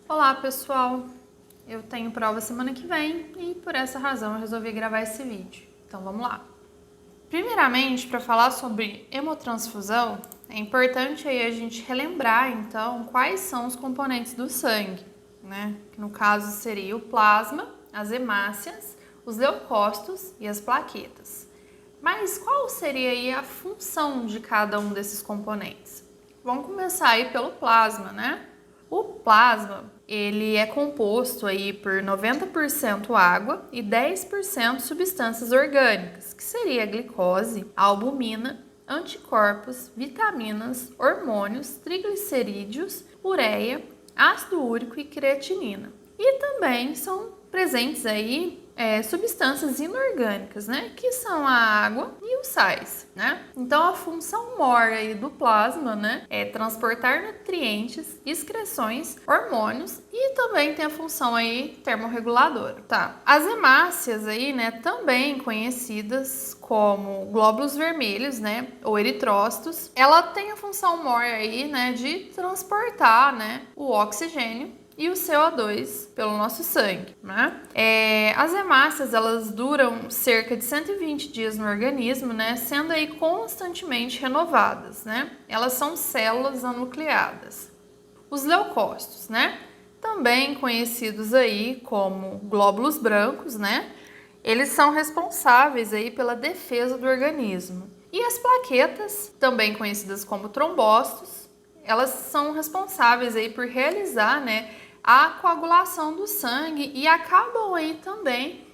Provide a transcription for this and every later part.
Olá, pessoal! Eu tenho prova semana que vem e por essa razão eu resolvi gravar esse vídeo. Então vamos lá. Primeiramente, para falar sobre hemotransfusão, é importante aí a gente relembrar então quais são os componentes do sangue, né? Que no caso seria o plasma, as hemácias, os leucócitos e as plaquetas. Mas qual seria aí a função de cada um desses componentes? Vamos começar aí pelo plasma, né? O plasma, ele é composto aí por 90% água e 10% substâncias orgânicas, que seria a glicose, a albumina, anticorpos, vitaminas, hormônios, triglicerídeos, ureia, ácido úrico e creatinina. E também são presentes aí substâncias inorgânicas, né? Que são a água e os sais, né? Então a função maior aí do plasma, né? É transportar nutrientes, excreções, hormônios e também tem a função aí termorreguladora, tá? As hemácias aí, né? Também conhecidas como glóbulos vermelhos, né? Ou eritrócitos, ela tem a função maior aí, né? De transportar, né? O oxigênio e o CO2 pelo nosso sangue, né? As hemácias, elas duram cerca de 120 dias no organismo, né? Sendo aí constantemente renovadas, né? Elas são células anucleadas. Os leucócitos, né? Também conhecidos aí como glóbulos brancos, né? Eles são responsáveis aí pela defesa do organismo. E as plaquetas, também conhecidas como trombócitos, elas são responsáveis aí por realizar, né, a coagulação do sangue e acabam aí também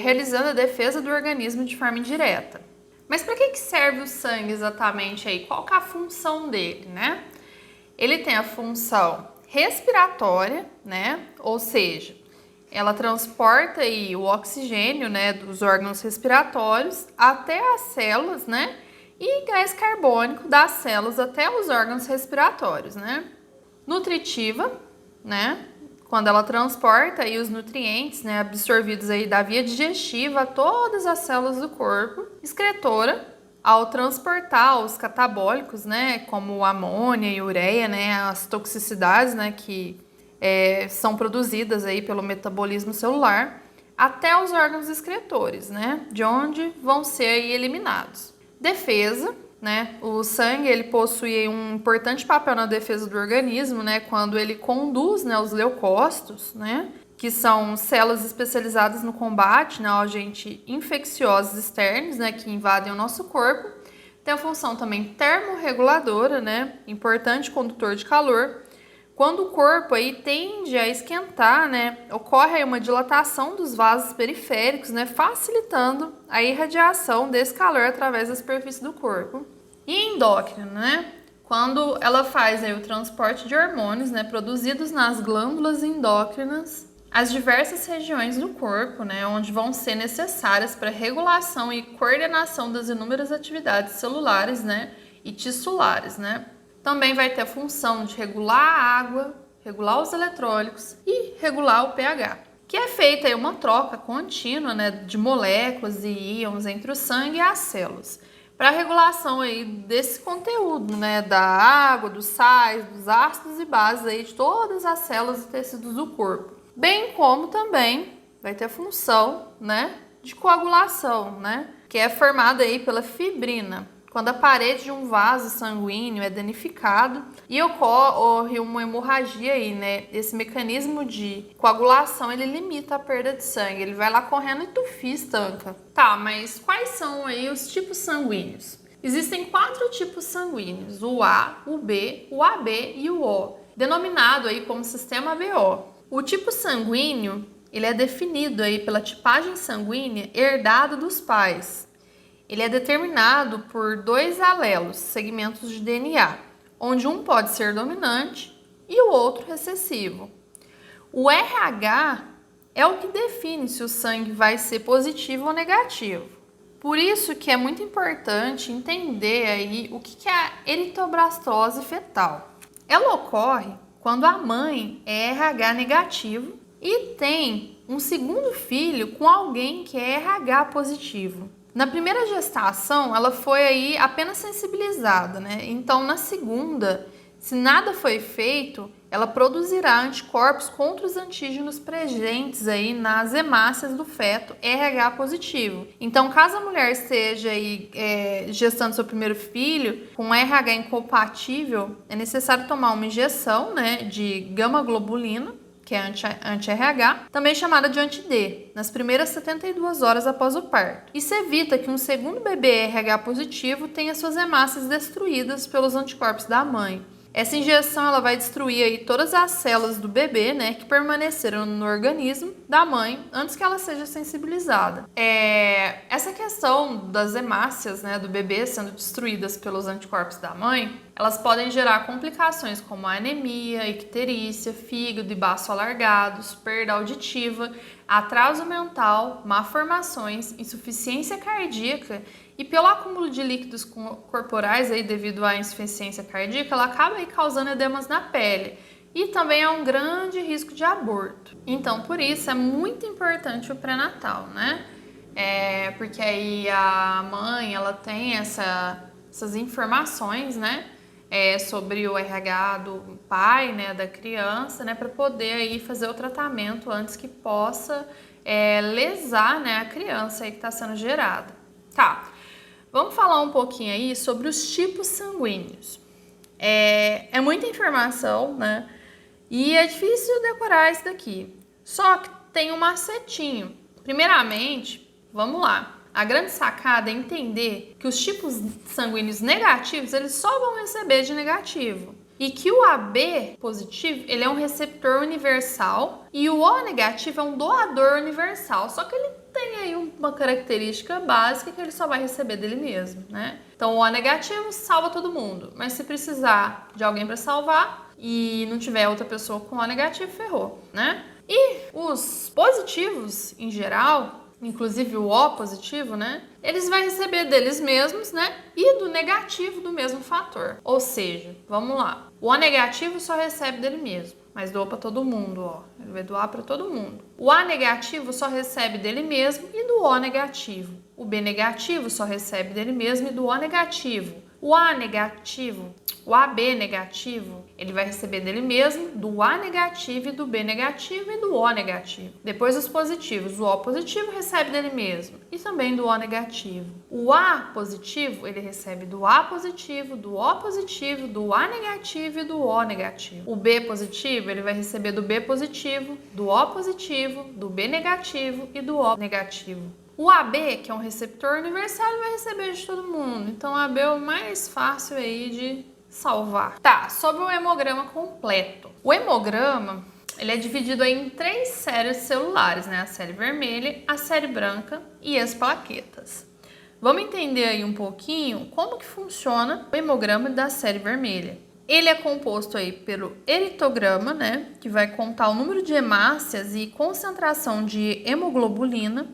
realizando a defesa do organismo de forma indireta. Mas para que serve o sangue exatamente aí? Qual que é a função dele, né? Ele tem a função respiratória, né? Ou seja, ela transporta aí o oxigênio, né, dos órgãos respiratórios até as células, né? E gás carbônico das células até os órgãos respiratórios, né? Nutritiva, né? Quando ela transporta aí os nutrientes, né, absorvidos aí da via digestiva a todas as células do corpo. Excretora, ao transportar os catabólicos, né, como amônia e ureia, né, as toxicidades, né, que são produzidas aí pelo metabolismo celular, até os órgãos excretores, né, de onde vão ser aí eliminados. Defesa, né? O sangue, ele possui um importante papel na defesa do organismo, né? Quando ele conduz, né, os leucócitos, né? Que são células especializadas no combate, né, ao agentes infecciosos externos, né? Que invadem o nosso corpo. Tem a função também termorreguladora, né? Importante condutor de calor. Quando o corpo aí tende a esquentar, né, ocorre aí uma dilatação dos vasos periféricos, né, facilitando a irradiação desse calor através da superfície do corpo. E endócrina, né, quando ela faz aí o transporte de hormônios, né, produzidos nas glândulas endócrinas, as diversas regiões do corpo, né, onde vão ser necessárias para regulação e coordenação das inúmeras atividades celulares, né, e tissulares, né. Também vai ter a função de regular a água, regular os eletrólitos e regular o pH, que é feita aí uma troca contínua, né, de moléculas e íons entre o sangue e as células, para a regulação aí desse conteúdo, né, da água, dos sais, dos ácidos e bases aí de todas as células e tecidos do corpo, bem como também vai ter a função, né, de coagulação, né, que é formada aí pela fibrina. Quando a parede de um vaso sanguíneo é danificado e ocorre uma hemorragia aí, né? Esse mecanismo de coagulação, ele limita a perda de sangue. Ele vai lá correndo e tufia, estanca. Tá, mas quais são aí os tipos sanguíneos? Existem 4 tipos sanguíneos, o A, o B, o AB e o O, denominado aí como sistema ABO. O tipo sanguíneo, ele é definido aí pela tipagem sanguínea herdada dos pais. Ele é determinado por 2 alelos, segmentos de DNA, onde um pode ser dominante e o outro recessivo. O RH é o que define se o sangue vai ser positivo ou negativo. Por isso que é muito importante entender aí o que é a eritroblastose fetal. Ela ocorre quando a mãe é RH negativo e tem um segundo filho com alguém que é RH positivo. Na primeira gestação, ela foi aí apenas sensibilizada, né? Então, na segunda, Se nada foi feito, ela produzirá anticorpos contra os antígenos presentes aí nas hemácias do feto RH positivo. Então, caso a mulher esteja aí, gestando seu primeiro filho com RH incompatível, é necessário tomar uma injeção, né, de gama-globulina, que é anti-RH, também chamada de anti-D, nas primeiras 72 horas após o parto. Isso evita que um segundo bebê RH positivo tenha suas hemácias destruídas pelos anticorpos da mãe. Essa injeção ela vai destruir aí todas as células do bebê, né, que permaneceram no organismo da mãe antes que ela seja sensibilizada. Essa questão das hemácias, né, do bebê sendo destruídas pelos anticorpos da mãe, elas podem gerar complicações como anemia, icterícia, fígado e baço alargados, perda auditiva, atraso mental, malformações, insuficiência cardíaca. E pelo acúmulo de líquidos corporais aí devido à insuficiência cardíaca, ela acaba aí causando edemas na pele e também é um grande risco de aborto. Então, por isso é muito importante o pré-natal, né? Porque aí a mãe, ela tem essas informações, né? Sobre o RH do pai, né? Da criança, né? Para poder aí fazer o tratamento antes que possa lesar, né? A criança aí que está sendo gerada. Tá. Vamos falar um pouquinho aí sobre os tipos sanguíneos. É muita informação, né? E é difícil decorar isso daqui. Só que tem um macetinho. Primeiramente, vamos lá. A grande sacada é entender que os tipos sanguíneos negativos, eles só vão receber de negativo. E que o AB positivo, ele é um receptor universal e o O negativo é um doador universal. Só que ele tem aí uma característica básica que ele só vai receber dele mesmo, né? Então, o O negativo salva todo mundo, mas se precisar de alguém para salvar e não tiver outra pessoa com O negativo, ferrou, né? E os positivos, em geral, inclusive o O positivo, né? Eles vão receber deles mesmos, né? E do negativo do mesmo fator. Ou seja, vamos lá. O O negativo só recebe dele mesmo, mas doa para todo mundo, ó. Ele vai doar para todo mundo. O A negativo só recebe dele mesmo e do O negativo. O B negativo só recebe dele mesmo e do O negativo. O A negativo, o AB negativo, ele vai receber dele mesmo, do A negativo e do B negativo e do O negativo. Depois os positivos, o O positivo recebe dele mesmo e também do O negativo. O A positivo, ele recebe do A positivo, do O positivo, do A negativo e do O negativo. O B positivo, ele vai receber do B positivo, do O positivo, do B negativo e do O negativo. O AB, que é um receptor universal, ele vai receber de todo mundo. Então, o AB é o mais fácil aí de salvar. Tá, sobre o hemograma completo. O hemograma, ele é dividido aí em 3 séries celulares, né? A série vermelha, a série branca e as plaquetas. Vamos entender aí um pouquinho como que funciona o hemograma da série vermelha. Ele é composto aí pelo eritograma, né, que vai contar o número de hemácias e concentração de hemoglobina,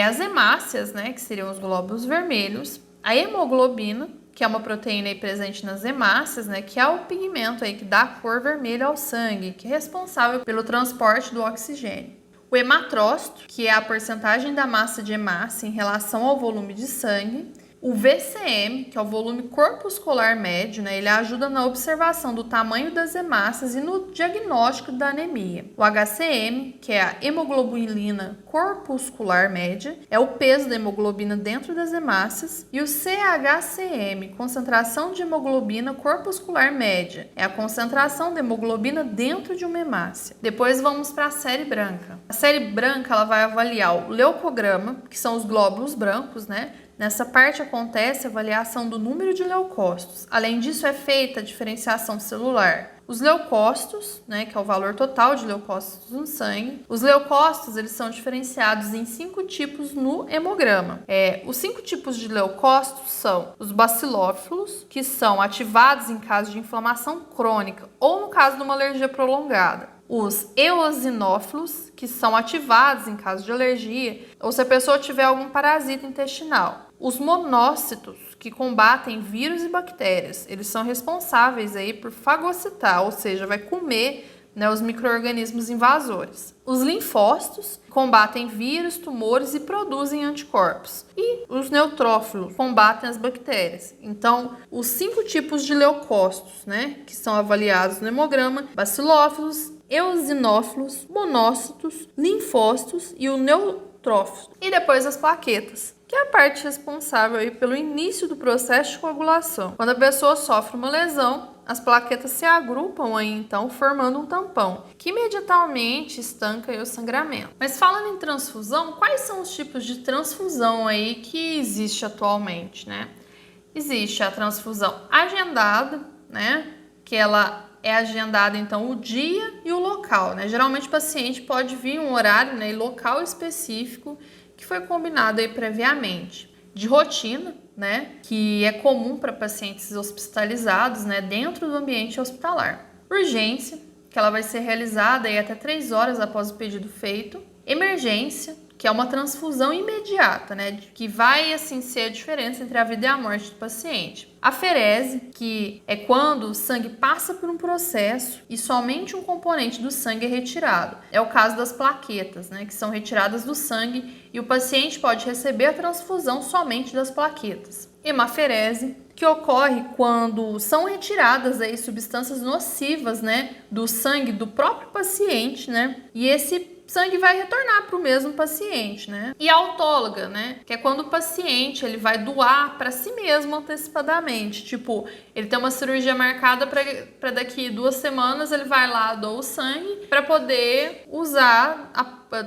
as hemácias, né, que seriam os glóbulos vermelhos, a hemoglobina, que é uma proteína aí presente nas hemácias, né, que é o pigmento aí que dá a cor vermelha ao sangue, que é responsável pelo transporte do oxigênio. O hematrócito, que é a porcentagem da massa de hemácia em relação ao volume de sangue. O VCM, que é o volume corpuscular médio, né? Ele ajuda na observação do tamanho das hemácias e no diagnóstico da anemia. O HCM, que é a hemoglobina corpuscular média, é o peso da hemoglobina dentro das hemácias. E o CHCM, concentração de hemoglobina corpuscular média, é a concentração da hemoglobina dentro de uma hemácia. Depois vamos para a série branca. A série branca ela vai avaliar o leucograma, que são os glóbulos brancos, né? Nessa parte acontece a avaliação do número de leucócitos. Além disso, é feita a diferenciação celular. Os leucócitos, né, que é o valor total de leucócitos no sangue. Os leucócitos, eles são diferenciados em 5 tipos no hemograma. Os 5 tipos de leucócitos são os bacilófilos, que são ativados em caso de inflamação crônica ou no caso de uma alergia prolongada. Os eosinófilos, que são ativados em caso de alergia ou se a pessoa tiver algum parasita intestinal. Os monócitos, que combatem vírus e bactérias, eles são responsáveis aí por fagocitar, ou seja, vai comer né, os micro-organismos invasores. Os linfócitos combatem vírus, tumores e produzem anticorpos. E os neutrófilos combatem as bactérias. Então, os 5 tipos de leucócitos, né, que são avaliados no hemograma: bacilófilos, eosinófilos, monócitos, linfócitos e o neutrófilo. E depois as plaquetas, que é a parte responsável aí pelo início do processo de coagulação. Quando a pessoa sofre uma lesão, as plaquetas se agrupam aí, então, formando um tampão, que imediatamente estanca aí o sangramento. Mas falando em transfusão, quais são os tipos de transfusão aí que existe atualmente, né? Existe a transfusão agendada, né? Que ela é agendada, então, o dia e o local, né? Geralmente o paciente pode vir um horário, né, e local específico que foi combinado aí previamente. De rotina, né, que é comum para pacientes hospitalizados, né, dentro do ambiente hospitalar. Urgência, que ela vai ser realizada aí até 3 horas após o pedido feito. Emergência, que é uma transfusão imediata, né, que vai assim ser a diferença entre a vida e a morte do paciente. Aferese, que é quando o sangue passa por um processo e somente um componente do sangue é retirado. É o caso das plaquetas, né, que são retiradas do sangue e o paciente pode receber a transfusão somente das plaquetas. Hemaferese, que ocorre quando são retiradas aí substâncias nocivas, né, do sangue do próprio paciente, né, e esse sangue vai retornar para o mesmo paciente, né? E a autóloga, né? Que é quando o paciente ele vai doar para si mesmo antecipadamente. Tipo, ele tem uma cirurgia marcada para daqui 2 semanas, ele vai lá, doa o sangue para poder usar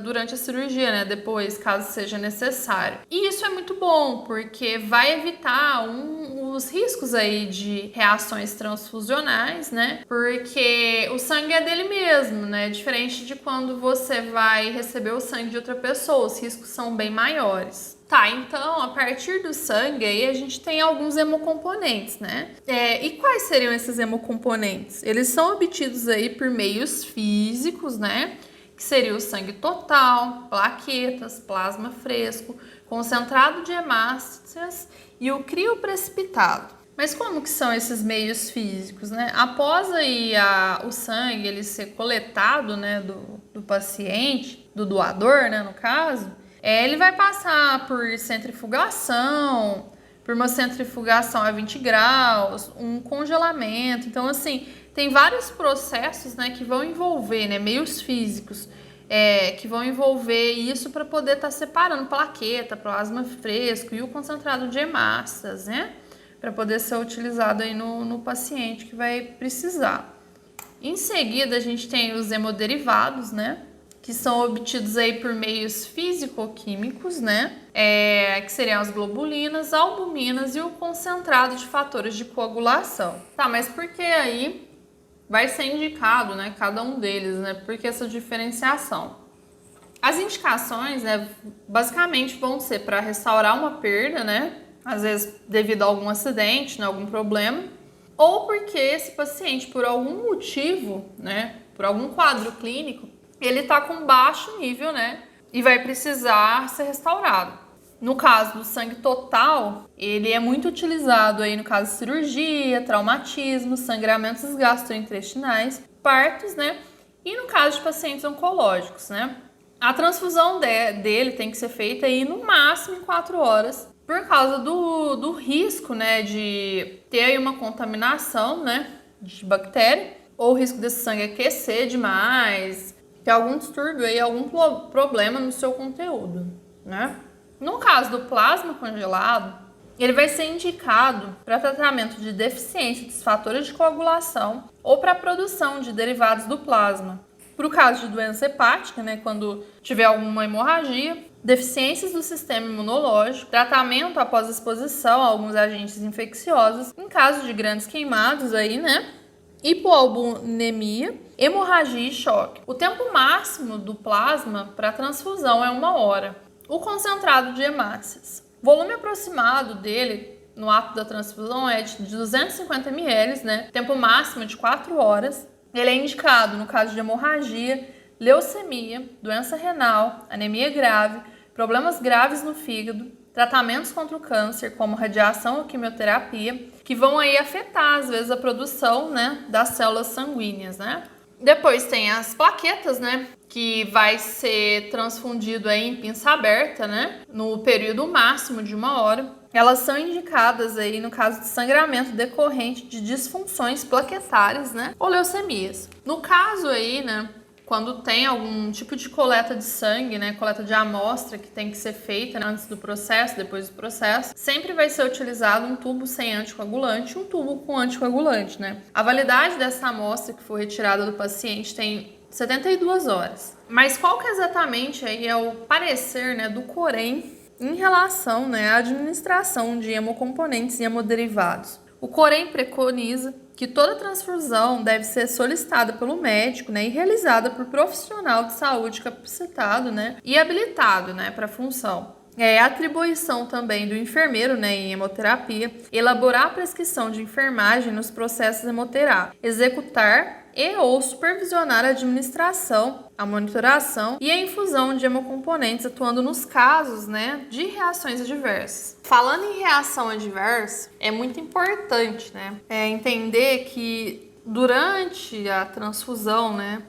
durante a cirurgia, né? Depois, caso seja necessário. E isso é muito bom, porque vai evitar os riscos aí de reações transfusionais, né? Porque o sangue é dele mesmo, né? Diferente de quando você vai receber o sangue de outra pessoa, os riscos são bem maiores. Tá, então, a partir do sangue aí a gente tem alguns hemocomponentes, né? E quais seriam esses hemocomponentes? Eles são obtidos aí por meios físicos, né? Que seria o sangue total, plaquetas, plasma fresco, concentrado de hemácias e o crioprecipitado. Mas como que são esses meios físicos, né? Após aí o sangue ele ser coletado, né, do paciente, do doador, né, no caso, ele vai passar por centrifugação, por uma centrifugação a 20 graus, um congelamento. Então, assim, tem vários processos, né, que vão envolver, né, meios físicos, que vão envolver isso para poder estar separando plaqueta, plasma fresco e o concentrado de hemácias, né, para poder ser utilizado aí no paciente que vai precisar. Em seguida, a gente tem os hemoderivados, né, que são obtidos aí por meios físico-químicos, né, que seriam as globulinas, albuminas e o concentrado de fatores de coagulação. Tá, mas por que aí vai ser indicado, né, cada um deles, né, por que essa diferenciação? As indicações, né, basicamente vão ser para restaurar uma perda, né, às vezes devido a algum acidente, né, algum problema, ou porque esse paciente, por algum motivo, né, por algum quadro clínico, ele está com baixo nível, né, e vai precisar ser restaurado. No caso do sangue total, ele é muito utilizado aí no caso de cirurgia, traumatismo, sangramentos gastrointestinais, partos, né, e no caso de pacientes oncológicos, né. A transfusão dele tem que ser feita aí no máximo em 4 horas, por causa do risco, né, de ter aí uma contaminação, né, de bactéria, ou o risco desse sangue aquecer demais, ter algum distúrbio aí, algum problema no seu conteúdo, né? No caso do plasma congelado, ele vai ser indicado para tratamento de deficiência dos fatores de coagulação ou para a produção de derivados do plasma. Para o caso de doença hepática, né, quando tiver alguma hemorragia, deficiências do sistema imunológico, tratamento após exposição a alguns agentes infecciosos, em caso de grandes queimados aí, né? Hipoalbuminemia, hemorragia e choque. O tempo máximo do plasma para transfusão é 1 hora. O concentrado de hemácias. O volume aproximado dele no ato da transfusão é de 250 ml, né? Tempo máximo de 4 horas. Ele é indicado no caso de hemorragia, leucemia, doença renal, anemia grave, problemas graves no fígado, tratamentos contra o câncer, como radiação ou quimioterapia, que vão aí afetar, às vezes, a produção, né, das células sanguíneas, né? Depois tem as plaquetas, né? Que vai ser transfundido aí em pinça aberta, né? No período máximo de 1 hora. Elas são indicadas aí no caso de sangramento decorrente de disfunções plaquetárias, né? Ou leucemias. No caso aí, né? Quando tem algum tipo de coleta de sangue, né, coleta de amostra que tem que ser feita, né, antes do processo, depois do processo, sempre vai ser utilizado um tubo sem anticoagulante e um tubo com anticoagulante, né? A validade dessa amostra que for retirada do paciente tem 72 horas. Mas qual que exatamente aí é o parecer, né, do Corém em relação, né, à administração de hemocomponentes e hemoderivados? O Corém preconiza que toda transfusão deve ser solicitada pelo médico, né, e realizada por profissional de saúde capacitado, né, e habilitado, né, para a função. A atribuição também do enfermeiro, né, em hemoterapia, elaborar a prescrição de enfermagem nos processos hemoterápicos, executar e ou supervisionar a administração, a monitoração e a infusão de hemocomponentes, atuando nos casos, né, de reações adversas. Falando em reação adversa, é muito importante, né, entender que durante a transfusão, né,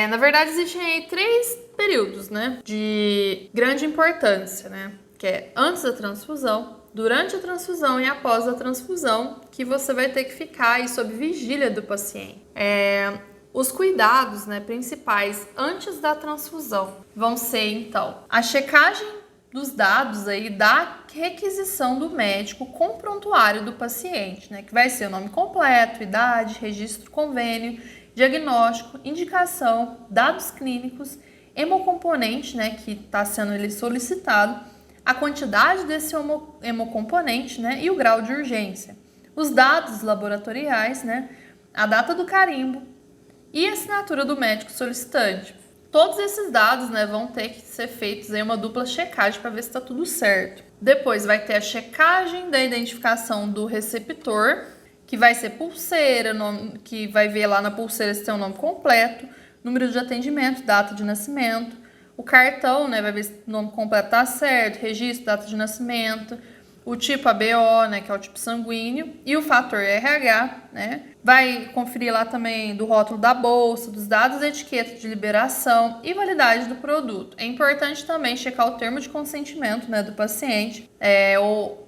na verdade existem aí 3 períodos, né, de grande importância, né, que é antes da transfusão, durante a transfusão e após a transfusão, que você vai ter que ficar aí sob vigília do paciente. Os cuidados, né, principais antes da transfusão vão ser, então, a checagem dos dados aí da requisição do médico com o prontuário do paciente, né, que vai ser o nome completo, idade, registro, convênio, diagnóstico, indicação, dados clínicos, hemocomponente, né, que está sendo ele solicitado, a quantidade desse hemocomponente, né, e o grau de urgência, os dados laboratoriais, né, a data do carimbo e a assinatura do médico solicitante. Todos esses dados, né, vão ter que ser feitos em uma dupla checagem para ver se está tudo certo. Depois vai ter a checagem da identificação do receptor, que vai ser pulseira, que vai ver lá na pulseira se tem o nome completo, número de atendimento, data de nascimento. O cartão, né, vai ver se o nome completo está certo, registro, data de nascimento, o tipo ABO, né, que é o tipo sanguíneo, e o fator RH, né, vai conferir lá também do rótulo da bolsa, dos dados da etiqueta de liberação e validade do produto. É importante também checar o termo de consentimento, né, do paciente, ou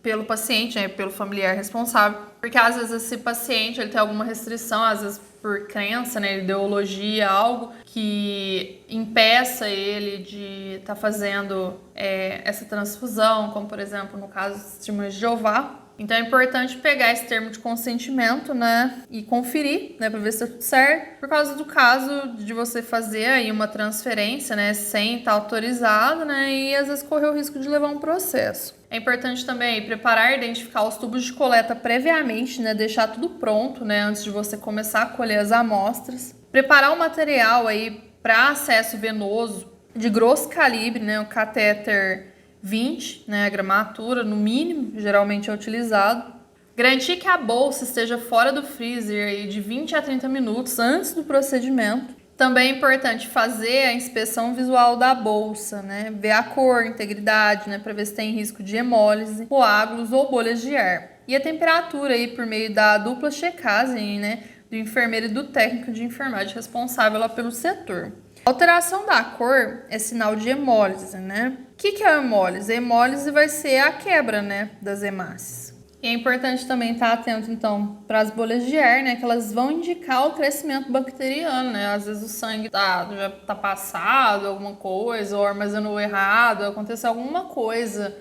pelo paciente, né, pelo familiar responsável, porque às vezes esse paciente ele tem alguma restrição, às vezes por crença, né, ideologia, algo que impeça ele de estar fazendo essa transfusão, como por exemplo no caso dos testemunhas de Jeová. Então é importante pegar esse termo de consentimento, né, e conferir, né, para ver se está tudo certo, por causa do caso de você fazer aí uma transferência, né, sem estar autorizado, né, e às vezes correr o risco de levar um processo. É importante também preparar e identificar os tubos de coleta previamente, né, deixar tudo pronto, né, antes de você começar a colher as amostras. Preparar o material aí para acesso venoso de grosso calibre, né, o catéter 20, né, a gramatura, no mínimo, geralmente é utilizado. Garantir que a bolsa esteja fora do freezer aí de 20 a 30 minutos antes do procedimento. Também é importante fazer a inspeção visual da bolsa, né, ver a cor, integridade, né, para ver se tem risco de hemólise, coágulos ou bolhas de ar. E a temperatura aí por meio da dupla checagem, né, do enfermeiro e do técnico de enfermagem responsável lá pelo setor. Alteração da cor é sinal de hemólise, né? O que é a hemólise? A hemólise vai ser a quebra, né, das hemácias. E é importante também estar atento, então, para as bolhas de ar, né, que elas vão indicar o crescimento bacteriano, né? Às vezes o sangue já tá passado, alguma coisa, ou armazenou errado, aconteceu alguma coisa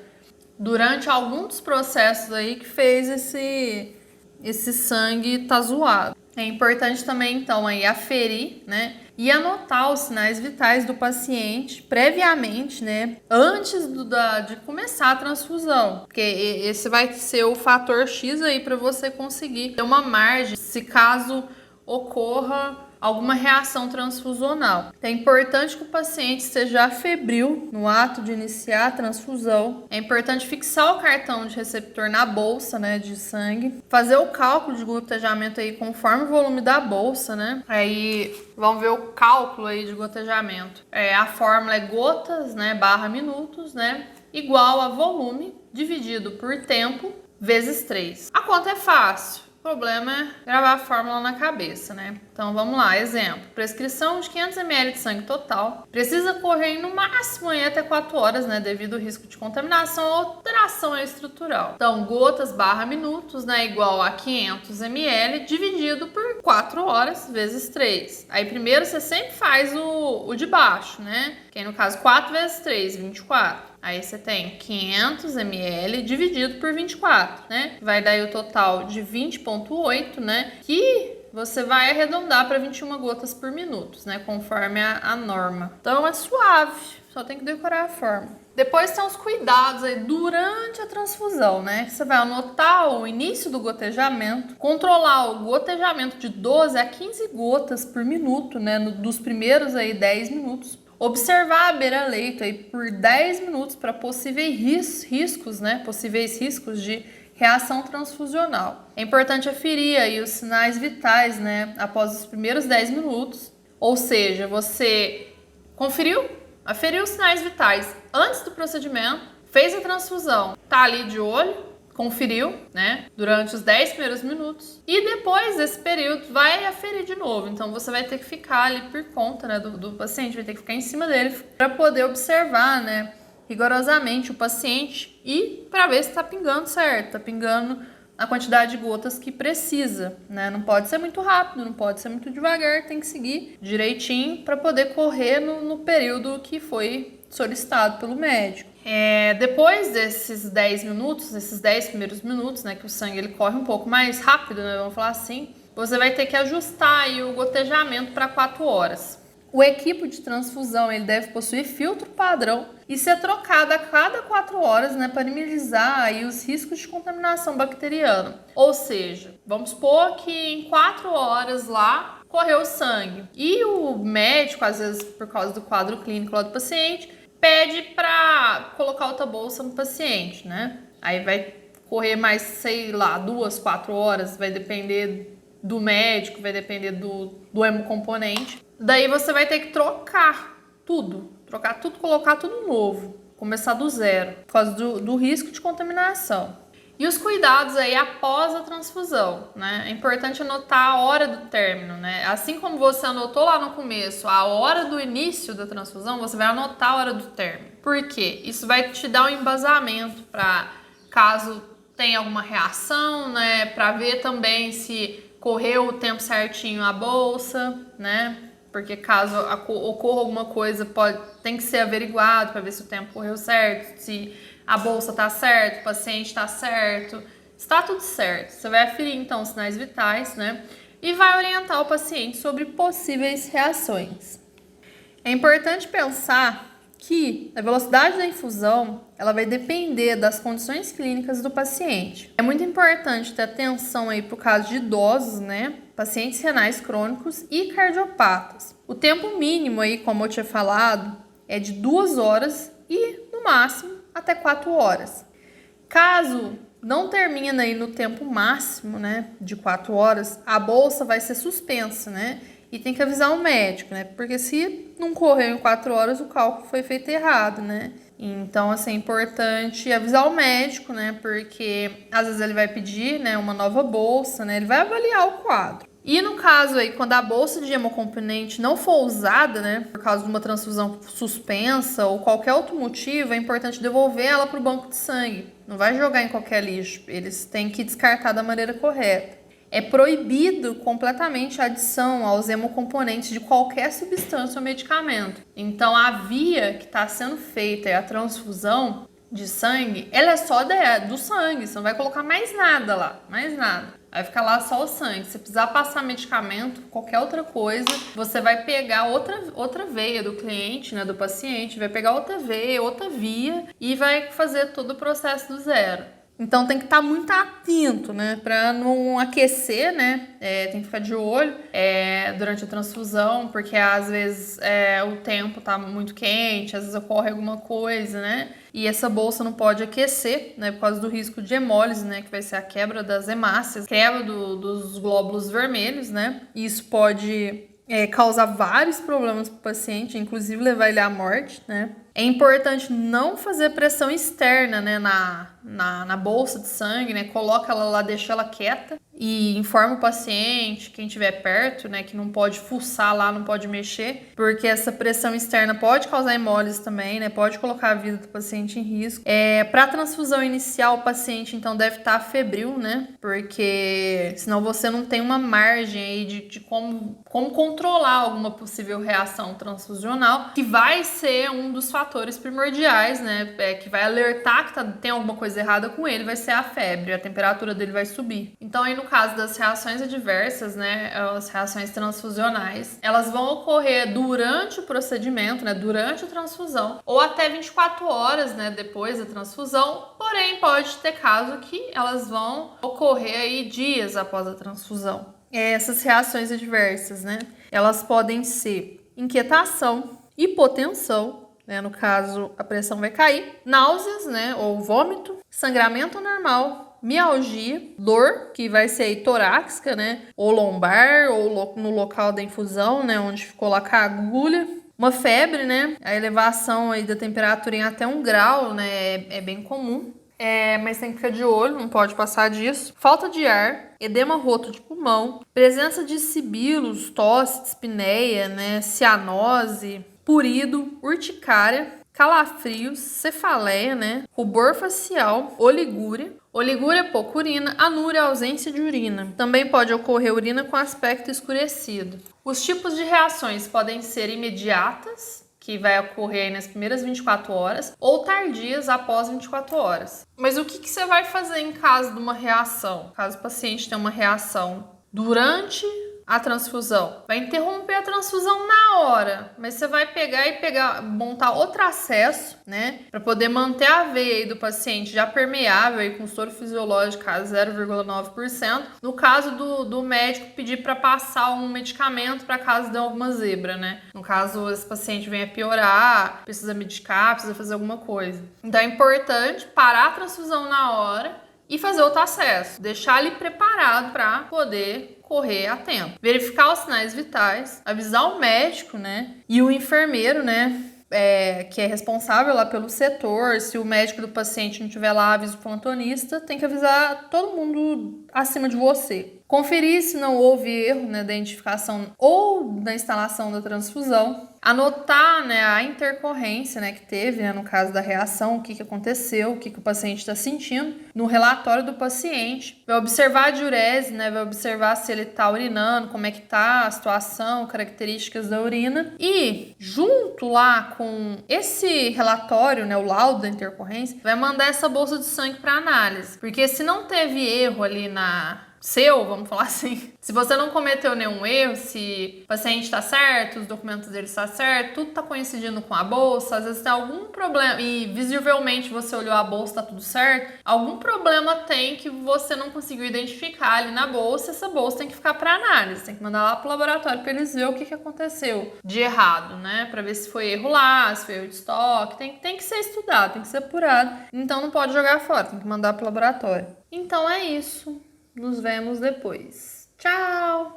durante algum dos processos aí que fez esse sangue tá zoado. É importante também, então, aí aferir, né, e anotar os sinais vitais do paciente previamente, né, antes de começar a transfusão, porque esse vai ser o fator X aí para você conseguir ter uma margem se caso ocorra alguma reação transfusional. É importante que o paciente esteja febril no ato de iniciar a transfusão. É importante fixar o cartão de receptor na bolsa, né, de sangue. Fazer o cálculo de gotejamento aí conforme o volume da bolsa, né? Aí vamos ver o cálculo aí de gotejamento. A fórmula é gotas, né, / minutos, né, igual a volume dividido por tempo vezes 3. A conta é fácil. O problema é gravar a fórmula na cabeça, né? Então vamos lá, exemplo. Prescrição de 500 ml de sangue total. Precisa correr no máximo aí até 4 horas, né? Devido ao risco de contaminação ou alteração estrutural. Então, gotas / minutos, né? Igual a 500 ml dividido por 4 horas vezes 3. Aí primeiro você sempre faz o de baixo, né? Que aí no caso 4 vezes 3, 24. Aí você tem 500 ml dividido por 24, né? Vai dar aí o total de 20,8, né? Que você vai arredondar para 21 gotas por minuto, né? Conforme a norma. Então é suave, só tem que decorar a fórmula. Depois tem os cuidados aí durante a transfusão, né? Você vai anotar o início do gotejamento, controlar o gotejamento de 12 a 15 gotas por minuto, né? Dos primeiros aí 10 minutos. Observar a beira-leito aí por 10 minutos para possíveis riscos, né? Possíveis riscos de reação transfusional. É importante aferir aí os sinais vitais, né? Após os primeiros 10 minutos. Ou seja, você aferiu os sinais vitais antes do procedimento, fez a transfusão, tá ali de olho, conferiu, né, durante os 10 primeiros minutos e depois desse período vai aferir de novo. Então você vai ter que ficar ali por conta, né, do paciente, vai ter que ficar em cima dele para poder observar, né, rigorosamente o paciente e para ver se está pingando certo, está pingando a quantidade de gotas que precisa, né? Não pode ser muito rápido, não pode ser muito devagar, tem que seguir direitinho para poder correr no período que foi solicitado pelo médico. Depois desses 10 minutos, esses 10 primeiros minutos, né, que o sangue ele corre um pouco mais rápido, né, vamos falar assim, você vai ter que ajustar aí o gotejamento para 4 horas. O equipo de transfusão ele deve possuir filtro padrão e ser trocado a cada 4 horas, né, para minimizar aí os riscos de contaminação bacteriana. Ou seja, vamos supor que em 4 horas lá correu o sangue e o médico, às vezes por causa do quadro clínico lá do paciente, pede para colocar outra bolsa no paciente, né? Aí vai correr mais, sei lá, 2, 4 horas, vai depender do médico, vai depender do hemocomponente. Daí você vai ter que trocar tudo, colocar tudo novo, começar do zero, por causa do risco de contaminação. E os cuidados aí após a transfusão, né? É importante anotar a hora do término, né? Assim como você anotou lá no começo a hora do início da transfusão, você vai anotar a hora do término. Por quê? Isso vai te dar um embasamento para caso tenha alguma reação, né? Para ver também se correu o tempo certinho a bolsa, né? Porque caso ocorra alguma coisa, tem que ser averiguado para ver se o tempo correu certo, se a bolsa tá certo, o paciente tá certo, está tudo certo. Você vai aferir então os sinais vitais, né? E vai orientar o paciente sobre possíveis reações. É importante pensar que a velocidade da infusão ela vai depender das condições clínicas do paciente. É muito importante ter atenção aí para o caso de idosos, né? Pacientes renais crônicos e cardiopatas. O tempo mínimo aí, como eu tinha falado, é de 2 horas e, no máximo, até 4 horas. Caso não termine aí no tempo máximo, né, de 4 horas, a bolsa vai ser suspensa, né? E tem que avisar o médico, né? Porque se não correu em 4 horas, o cálculo foi feito errado, né? Então, assim, é importante avisar o médico, né? Porque às vezes ele vai pedir, né, uma nova bolsa, né? Ele vai avaliar o quadro. E no caso aí, quando a bolsa de hemocomponente não for usada, né, por causa de uma transfusão suspensa ou qualquer outro motivo, é importante devolver ela para o banco de sangue. Não vai jogar em qualquer lixo. Eles têm que descartar da maneira correta. É proibido completamente a adição aos hemocomponentes de qualquer substância ou medicamento. Então, a via que está sendo feita é a transfusão de sangue, ela é só do sangue, você não vai colocar mais nada lá, mais nada. Vai ficar lá só o sangue. Se precisar passar medicamento, qualquer outra coisa, você vai pegar outra veia do cliente, né, do paciente, vai pegar outra veia, outra via e vai fazer todo o processo do zero. Então tem que estar muito atento, né, para não aquecer, né, tem que ficar de olho durante a transfusão, porque às vezes o tempo tá muito quente, às vezes ocorre alguma coisa, né, e essa bolsa não pode aquecer, né, por causa do risco de hemólise, né, que vai ser a quebra das hemácias, quebra dos glóbulos vermelhos, né, e isso pode causar vários problemas para o paciente, inclusive levar ele à morte, né. É importante não fazer pressão externa, né, na bolsa de sangue, né? Coloca ela lá, deixa ela quieta e informa o paciente, quem estiver perto, né, que não pode fuçar lá, não pode mexer, porque essa pressão externa pode causar hemólise também, né? Pode colocar a vida do paciente em risco. Para transfusão inicial, o paciente então deve estar febril, né? Porque senão você não tem uma margem aí de como controlar alguma possível reação transfusional, que vai ser um dos fatores primordiais, né? Que vai alertar que tem alguma coisa errada com ele, vai ser a febre, a temperatura dele vai subir. Então aí no caso das reações adversas, né, as reações transfusionais, elas vão ocorrer durante o procedimento, né, durante a transfusão, ou até 24 horas, né, depois da transfusão, porém pode ter caso que elas vão ocorrer aí dias após a transfusão. Essas reações adversas, né, elas podem ser inquietação, hipotensão, né, no caso a pressão vai cair, náuseas, né, ou vômito, sangramento anormal, mialgia, dor, que vai ser aí torácica, né, ou lombar, ou no local da infusão, né, onde ficou lá com a agulha. Uma febre, né, a elevação aí da temperatura em até 1 grau, né, é bem comum. Mas tem que ficar de olho, não pode passar disso. Falta de ar, edema roto de pulmão, presença de sibilos, tosse, dispneia, né, cianose, purido, urticária, calafrios, cefaleia, né, rubor facial, oliguria. Oliguria, pouca urina, anúria, ausência de urina. Também pode ocorrer urina com aspecto escurecido. Os tipos de reações podem ser imediatas, que vai ocorrer nas primeiras 24 horas, ou tardias após 24 horas. Mas o que você vai fazer em caso de uma reação? Caso o paciente tenha uma reação durante a transfusão, vai interromper a transfusão na hora, mas você vai montar outro acesso, né, para poder manter a veia aí do paciente já permeável aí com soro fisiológico a 0,9%. No caso do médico pedir para passar um medicamento para caso de alguma zebra, né? No caso esse paciente venha piorar, precisa medicar, precisa fazer alguma coisa. Então é importante parar a transfusão na hora e fazer outro acesso, deixar ele preparado para poder correr a tempo. Verificar os sinais vitais, avisar o médico, né, e o enfermeiro, né, que é responsável lá pelo setor. Se o médico do paciente não estiver lá, avisa o plantonista, tem que avisar todo mundo acima de você. Conferir se não houve erro, né, da identificação ou da instalação da transfusão. Anotar, né, a intercorrência, né, que teve, né, no caso da reação, o que aconteceu, o que o paciente está sentindo, no relatório do paciente. Vai observar a diurese, né, vai observar se ele está urinando, como é que está a situação, características da urina. E junto lá com esse relatório, né, o laudo da intercorrência, vai mandar essa bolsa de sangue para análise. Porque se não teve erro ali vamos falar assim. Se você não cometeu nenhum erro, se o paciente está certo, os documentos dele estão certos, tudo está coincidindo com a bolsa, às vezes tem algum problema e visivelmente você olhou a bolsa, está tudo certo, algum problema tem que você não conseguiu identificar ali na bolsa, essa bolsa tem que ficar para análise, tem que mandar lá para o laboratório para eles verem o que aconteceu de errado, né? Para ver se foi erro lá, se foi erro de estoque, tem que ser estudado, tem que ser apurado, então não pode jogar fora, tem que mandar para o laboratório. Então é isso. Nos vemos depois. Tchau!